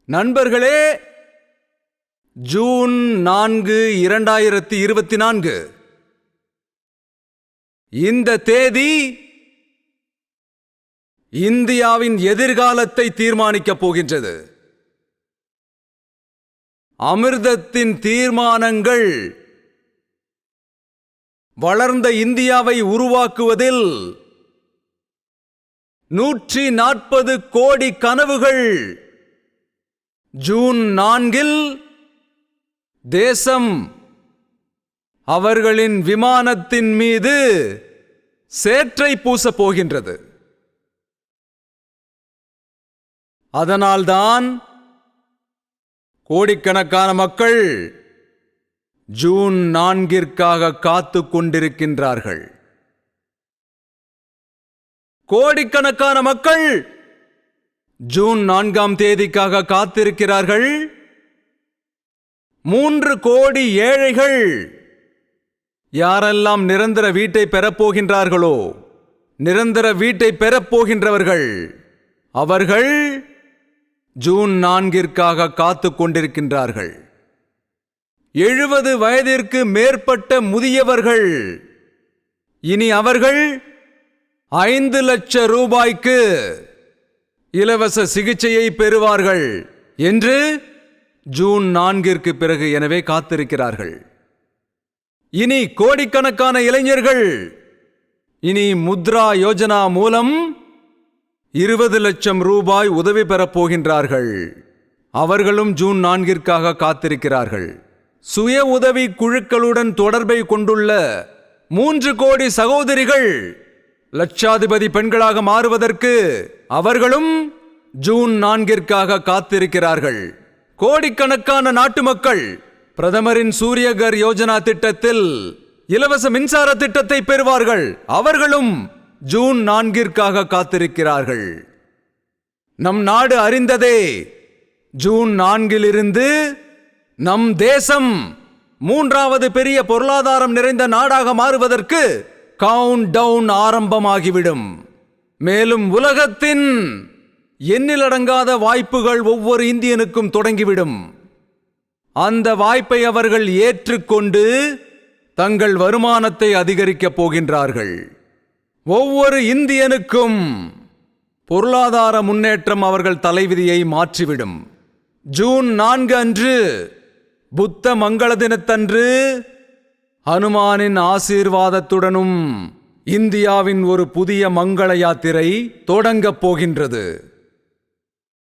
நண்பர்களே, ஜூன் 4, 2024 இந்த தேதி இந்தியாவின் எதிர்காலத்தை தீர்மானிக்கப் போகின்றது. அமிர்தத்தின் தீர்மானங்கள் வளர்ந்த இந்தியாவை உருவாக்குவதில் 140 கோடி கனவுகள் ஜூன் 4 தேசம் அவர்களின் விமானத்தின் மீது சேற்றை பூசப் போகின்றது. அதனால்தான் கோடிக்கணக்கான மக்கள் ஜூன் 4 காத்துக் கொண்டிருக்கின்றார்கள். கோடிக்கணக்கான மக்கள் ஜூன் 4 காத்திருக்கிறார்கள். 3 கோடி ஏழைகள் யாரெல்லாம் நிரந்தர வீட்டை பெறப்போகின்றார்களோ, நிரந்தர வீட்டை பெறப்போகின்றவர்கள் அவர்கள் ஜூன் 4 காத்துக் கொண்டிருக்கின்றார்கள். 70 வயதிற்கு மேற்பட்ட முதியவர்கள் இனி அவர்கள் 5 லட்சம் ரூபாய்க்கு இலவச சிகிச்சையை பெறுவார்கள் என்று ஜூன் 4 பிறகு எனவே காத்திருக்கிறார்கள். இனி கோடிக்கணக்கான இளைஞர்கள் இனி முத்ரா யோஜனா மூலம் 20 லட்சம் ரூபாய் உதவி பெறப் போகின்றார்கள். அவர்களும் ஜூன் 4 காத்திருக்கிறார்கள். சுய உதவி குழுக்களுடன் தொடர்பை கொண்டுள்ள 3 கோடி சகோதரிகள் லட்சாதிபதி பெண்களாக மாறுவதற்கு அவர்களும் ஜூன் 4 காத்திருக்கிறார்கள். கோடிக்கணக்கான நாட்டு மக்கள் பிரதமரின் சூரியகர் யோஜனா திட்டத்தில் இலவச மின்சார திட்டத்தை பெறுவார்கள். அவர்களும் ஜூன் 4 காத்திருக்கிறார்கள். நம் நாடு அறிந்ததே, ஜூன் 4 நம் தேசம் 3வது பெரிய பொருளாதாரம் நிறைந்த நாடாக மாறுவதற்கு கவுண்ட் டவுன் ஆரம்பமாகிவிடும். மேலும் உலகத்தின் எண்ணிலடங்காத வாய்ப்புகள் ஒவ்வொரு இந்தியனுக்கும் தொடங்கிவிடும். அந்த வாய்ப்பை அவர்கள் ஏற்றுக்கொண்டு தங்கள் வருமானத்தை அதிகரிக்கப் போகின்றார்கள். ஒவ்வொரு இந்தியனுக்கும் பொருளாதார முன்னேற்றம் அவர்கள் தலைவிதியை மாற்றிவிடும். ஜூன் 4 அன்று, புத்த மங்கள தினத்தன்று, ஹனுமானின் ஆசீர்வாதத்துடனும் இந்தியாவின் ஒரு புதிய மங்கள யாத்திரை தொடங்கப் போகின்றது.